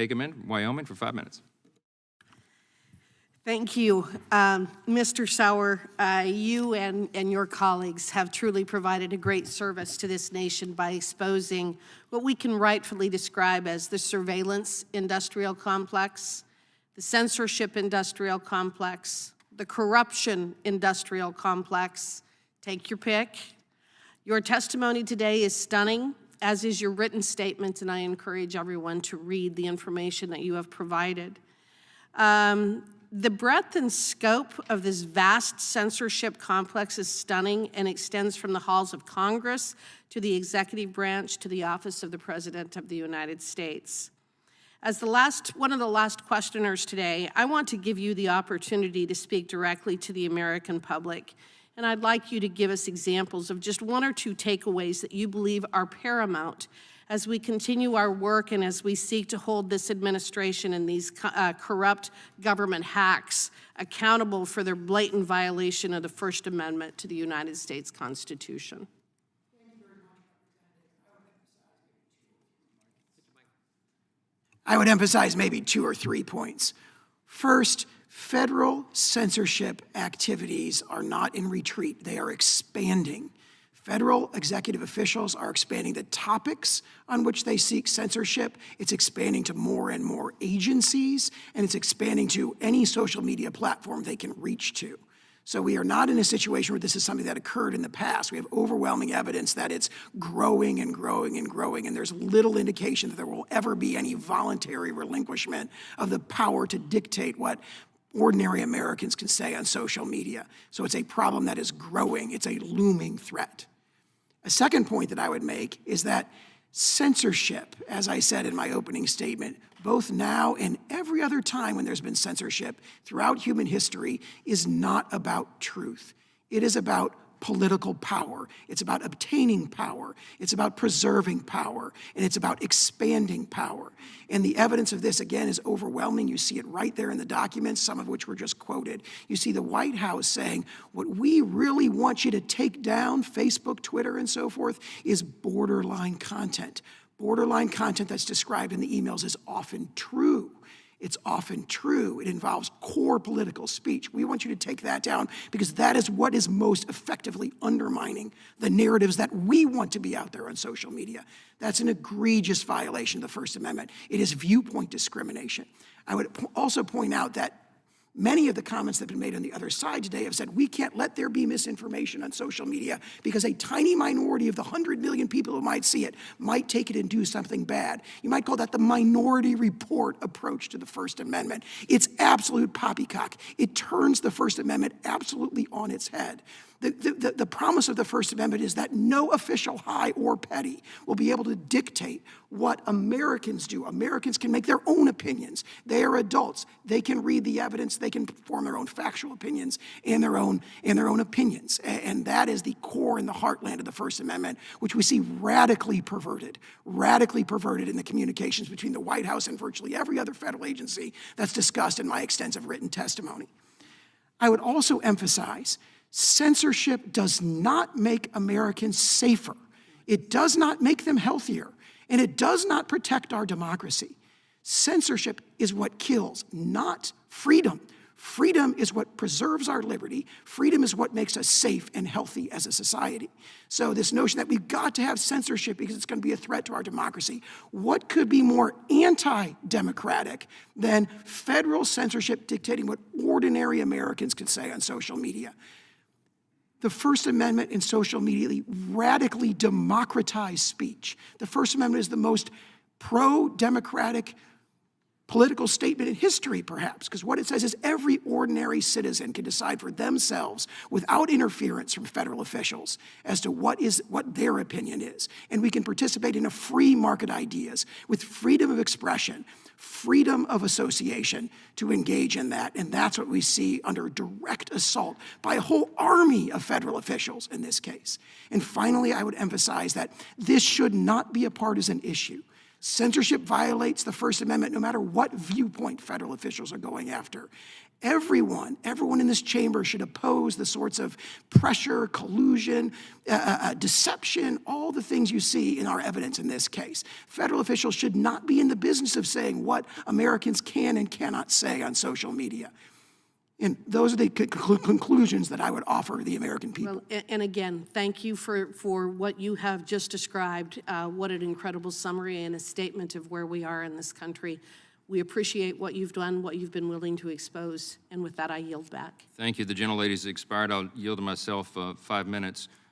Hageman, Wyoming, for 5 minutes. Thank you. Mr. Sauer, you and your colleagues have truly provided a great service to this nation by exposing what we can rightfully describe as the surveillance industrial complex, the censorship industrial complex, the corruption industrial complex. Take your pick. Your testimony today is stunning, as is your written statement, and I encourage everyone to read the information that you have provided. The breadth and scope of this vast censorship complex is stunning and extends from the halls of Congress to the executive branch to the office of the President of the United States. As one of the last questioners today, I want to give you the opportunity to speak directly to the American public, and I'd like you to give us examples of just one or two takeaways that you believe are paramount as we continue our work and as we seek to hold this administration and these corrupt government hacks accountable for their blatant violation of the First Amendment to the United States Constitution. I would emphasize maybe 2 or 3 points. First, federal censorship activities are not in retreat. They are expanding. Federal executive officials are expanding the topics on which they seek censorship. It's expanding to more and more agencies, and it's expanding to any social media platform they can reach to. So we are not in a situation where this is something that occurred in the past. We have overwhelming evidence that it's growing and growing and growing, and there's little indication that there will ever be any voluntary relinquishment of the power to dictate what ordinary Americans can say on social media. So it's a problem that is growing. It's a looming threat. A second point that I would make is that censorship, as I said in my opening statement, both now and every other time when there's been censorship throughout human history, is not about truth. It is about political power. It's about obtaining power. It's about preserving power. And it's about expanding power. And the evidence of this, again, is overwhelming. You see it right there in the documents, some of which were just quoted. You see the White House saying, what we really want you to take down, Facebook, Twitter, and so forth, is borderline content. Borderline content that's described in the emails is often true. It's often true. It involves core political speech. We want you to take that down because that is what is most effectively undermining the narratives that we want to be out there on social media. That's an egregious violation of the First Amendment. It is viewpoint discrimination. I would also point out that many of the comments that have been made on the other side today have said we can't let there be misinformation on social media because a tiny minority of the 100 million people who might see it might take it and do something bad. You might call that the minority report approach to the First Amendment. It's absolute poppycock. It turns the First Amendment absolutely on its head. The promise of the First Amendment is that no official, high or petty, will be able to dictate what Americans do. Americans can make their own opinions. They are adults. They can read the evidence. They can form their own factual opinions and their own opinions. And that is the core and the heartland of the First Amendment, which we see radically perverted in the communications between the White House and virtually every other federal agency that's discussed in my extensive written testimony. I would also emphasize censorship does not make Americans safer. It does not make them healthier, and it does not protect our democracy. Censorship is what kills, not freedom. Freedom is what preserves our liberty. Freedom is what makes us safe and healthy as a society. So this notion that we've got to have censorship because it's going to be a threat to our democracy, what could be more anti-democratic than federal censorship dictating what ordinary Americans can say on social media? The First Amendment and social media radically democratize speech. The First Amendment is the most pro-democratic political statement in history, perhaps, because what it says is every ordinary citizen can decide for themselves without interference from federal officials as to what their opinion is. And we can participate in a free market ideas with freedom of expression, freedom of association to engage in that. And that's what we see under direct assault by a whole army of federal officials in this case. And finally, I would emphasize that this should not be a partisan issue. Censorship violates the First Amendment no matter what viewpoint federal officials are going after. Everyone in this chamber should oppose the sorts of pressure, collusion, deception, all the things you see in our evidence in this case. Federal officials should not be in the business of saying what Americans can and cannot say on social media. And those are the conclusions that I would offer the American people. Well, and again, thank you for what you have just described. What an incredible summary and a statement of where we are in this country. We appreciate what you've done, what you've been willing to expose. And with that, I yield back. Thank you. The gentlelady's expired. I'll yield to myself 5 minutes.